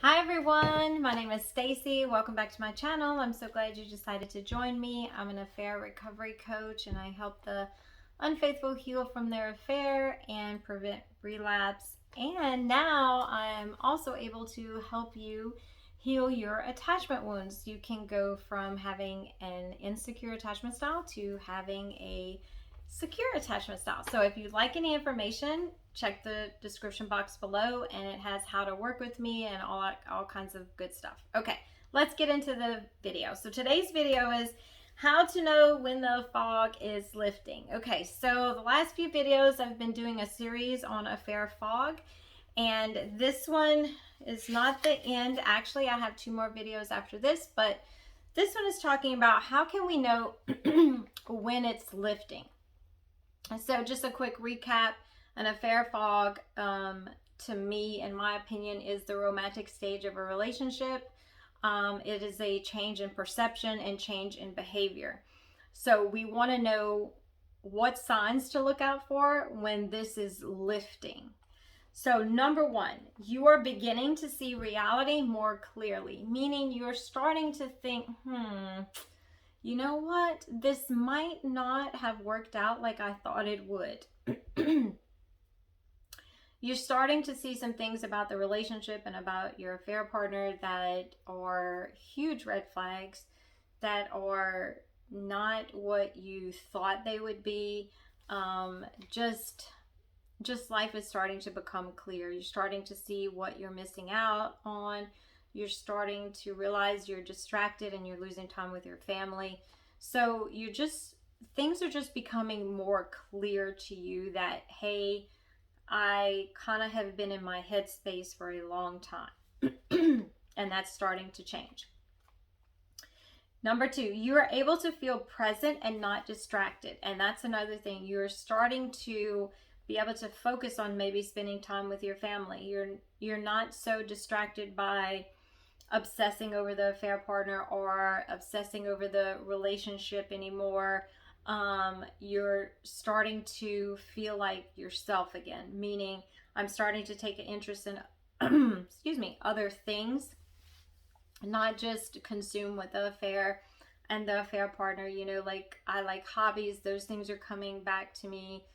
Hi everyone, my name is Stacey. Welcome back to my channel. I'm so glad you decided to join me. I'm an affair recovery coach and I help the unfaithful heal from their affair and prevent relapse. And now I'm also able to help you heal your attachment wounds. You can go from having an insecure attachment style to having a secure attachment style. So if you'd like any information, check the description box below and it has how to work with me and all kinds of good stuff. Okay, let's get into the video. So today's video is how to know when the fog is lifting. Okay, so the last few videos I've been doing a series on affair fog, and this one is not the end. Actually, I have 2 more videos after this, but this one is talking about how can we know when it's lifting. So just a quick recap. An affair fog, to me, in my opinion, is the romantic stage of a relationship. It is a change in perception and change in behavior. So we want to know what signs to look out for when this is lifting. So number 1, you are beginning to see reality more clearly, meaning you're starting to think, you know what? This might not have worked out like I thought it would. You're starting to see some things about the relationship and about your affair partner that are huge red flags, that are not what you thought they would be. Just life is starting to become clear. You're starting to see what you're missing out on. You're starting to realize you're distracted and you're losing time with your family. So things are just becoming more clear to you that, hey, I kind of have been in my headspace for a long time. And that's starting to change. Number 2, you are able to feel present and not distracted. And that's another thing. You're starting to be able to focus on maybe spending time with your family. You're not so distracted by obsessing over the affair partner or obsessing over the relationship anymore. You're starting to feel like yourself again, meaning I'm starting to take an interest in other things, not just consume with the affair and the affair partner. Like I like hobbies, those things are coming back to me,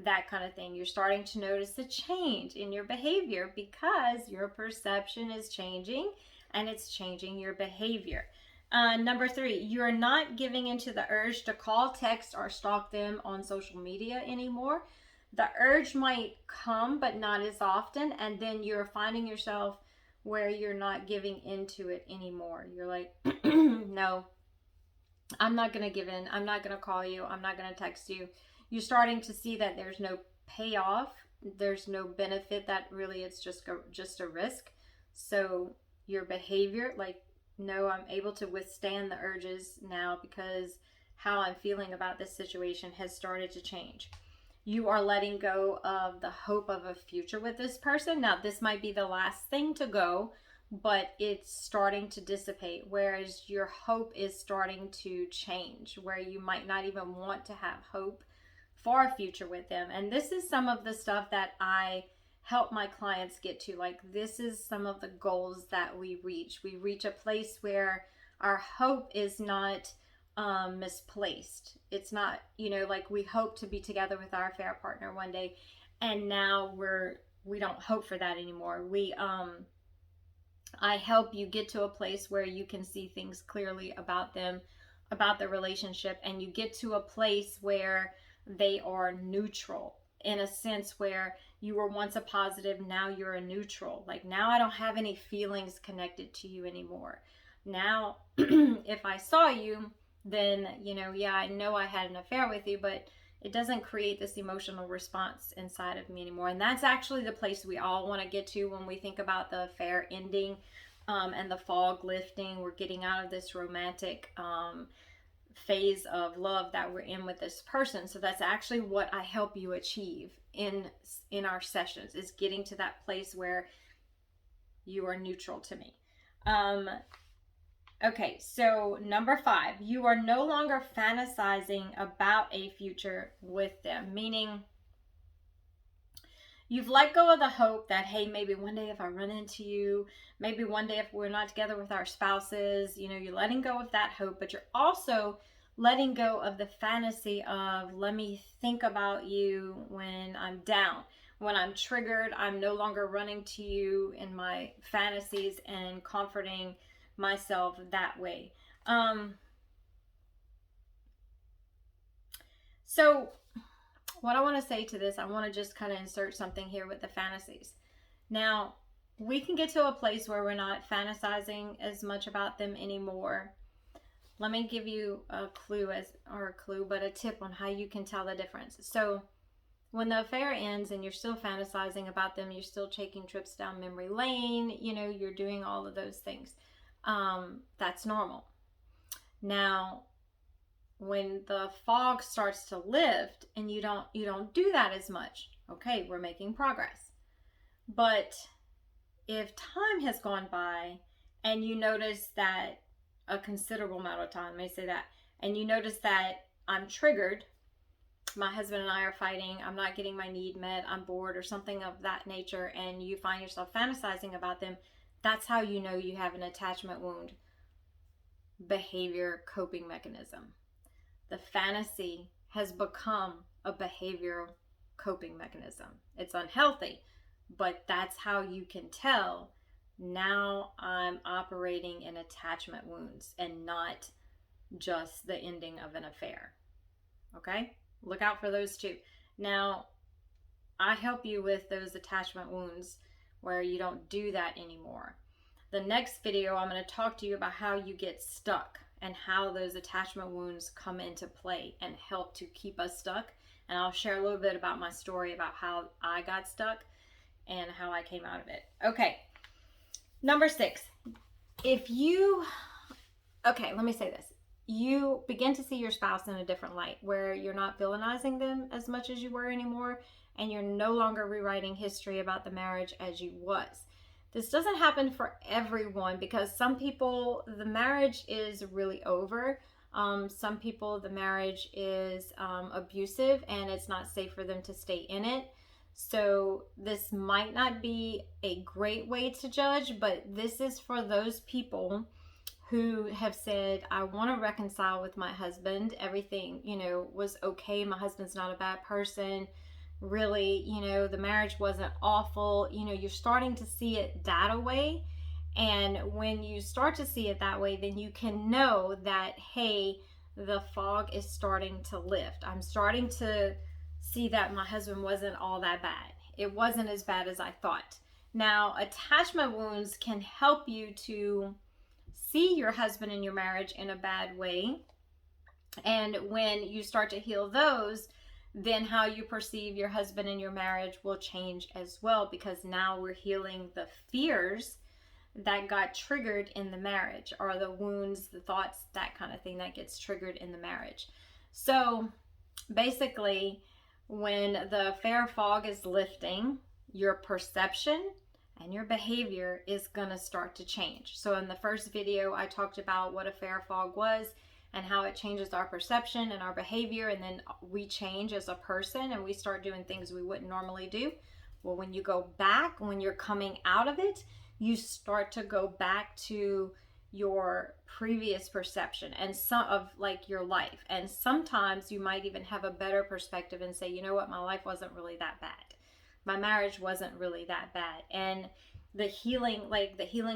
that kind of thing. You're starting to notice a change in your behavior because your perception is changing and it's changing your behavior. Number 3, you're not giving into the urge to call, text, or stalk them on social media anymore. The urge might come, but not as often. And then you're finding yourself where you're not giving into it anymore. You're like, no, I'm not going to give in. I'm not going to call you. I'm not going to text you. You're starting to see that there's no payoff. There's no benefit, that really it's just a risk. So your behavior, like, no, I'm able to withstand the urges now because how I'm feeling about this situation has started to change. You are letting go of the hope of a future with this person. Now, this might be the last thing to go, but it's starting to dissipate, whereas your hope is starting to change, where you might not even want to have hope for a future with them. And this is some of the stuff that I help my clients get to. Like, this is some of the goals that we reach. We reach a place where our hope is not misplaced. It's not, like we hope to be together with our affair partner one day, and now we don't hope for that anymore. I help you get to a place where you can see things clearly about them, about the relationship, and you get to a place where they are neutral, in a sense where you were once a positive, now you're a neutral. Like, now I don't have any feelings connected to you anymore. Now, if I saw you, then, yeah, I know I had an affair with you, but it doesn't create this emotional response inside of me anymore. And that's actually the place we all want to get to when we think about the affair ending, and the fog lifting. We're getting out of this romantic phase of love that we're in with this person. So that's actually what I help you achieve in our sessions, is getting to that place where you are neutral to me. Okay, so number 5, you are no longer fantasizing about a future with them, meaning You've let go of the hope that, hey, maybe one day if I run into you, maybe one day if we're not together with our spouses, you're letting go of that hope, but you're also letting go of the fantasy of, let me think about you when I'm down. When I'm triggered, I'm no longer running to you in my fantasies and comforting myself that way. So what I want to say to this, I want to just kind of insert something here with the fantasies. Now, we can get to a place where we're not fantasizing as much about them anymore. Let me give you a tip on how you can tell the difference. So, when the affair ends and you're still fantasizing about them, you're still taking trips down memory lane, you're doing all of those things. That's normal. Now, when the fog starts to lift and you don't do that as much, okay, we're making progress. But if time has gone by and you notice that a considerable amount of time, let me say that, and you notice that I'm triggered, my husband and I are fighting, I'm not getting my need met, I'm bored or something of that nature, and you find yourself fantasizing about them, that's how you know you have an attachment wound behavior coping mechanism. The fantasy has become a behavioral coping mechanism. It's unhealthy, but that's how you can tell now I'm operating in attachment wounds and not just the ending of an affair. Okay? Look out for those two. Now, I help you with those attachment wounds where you don't do that anymore. The next video, I'm going to talk to you about how you get stuck and how those attachment wounds come into play and help to keep us stuck. And I'll share a little bit about my story about how I got stuck and how I came out of it. Okay. Number 6. Let me say this. You begin to see your spouse in a different light where you're not villainizing them as much as you were anymore, and you're no longer rewriting history about the marriage as you was. This doesn't happen for everyone because some people, the marriage is really over. Some people, the marriage is abusive and it's not safe for them to stay in it. So this might not be a great way to judge, but this is for those people who have said, I want to reconcile with my husband. Everything, was okay. My husband's not a bad person. Really, the marriage wasn't awful. You're starting to see it that way. And when you start to see it that way, then you can know that, hey, the fog is starting to lift. I'm starting to see that my husband wasn't all that bad. It wasn't as bad as I thought. Now, attachment wounds can help you to see your husband in your marriage in a bad way. And when you start to heal those, then how you perceive your husband in your marriage will change as well, because now we're healing the fears that got triggered in the marriage, or the wounds, the thoughts, that kind of thing that gets triggered in the marriage. So basically, when the affair fog is lifting, your perception and your behavior is going to start to change. So in the first video, I talked about what affair fog was and how it changes our perception and our behavior, and then we change as a person and we start doing things we wouldn't normally do. Well, when you go back, when you're coming out of it, you start to go back to your previous perception and some of like your life. And sometimes you might even have a better perspective and say, you know what, my life wasn't really that bad. My marriage wasn't really that bad. And the healing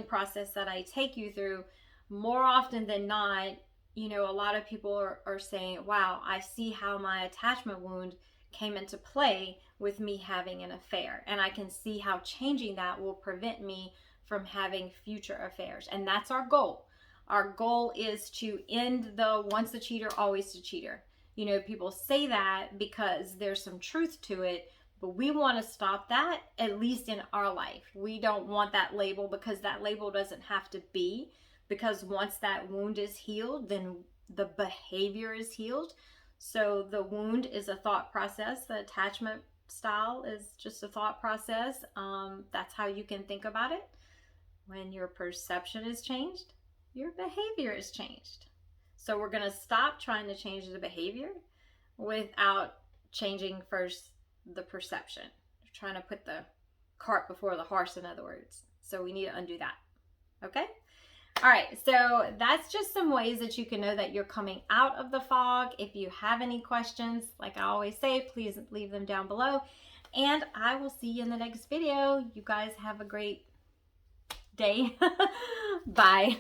process that I take you through, more often than not, a lot of people are saying, wow, I see how my attachment wound came into play with me having an affair. And I can see how changing that will prevent me from having future affairs. And that's our goal. Our goal is to end the once a cheater, always a cheater. People say that because there's some truth to it, but we want to stop that, at least in our life. We don't want that label, because that label doesn't have to be, because once that wound is healed, then the behavior is healed. So the wound is a thought process. The attachment style is just a thought process. That's how you can think about it. When your perception is changed, your behavior is changed. So we're going to stop trying to change the behavior without changing first the perception. trying to put the cart before the horse, in other words. So we need to undo that. Okay? All right, so that's just some ways that you can know that you're coming out of the fog. If you have any questions, like I always say, please leave them down below. And I will see you in the next video. You guys have a great day. Bye.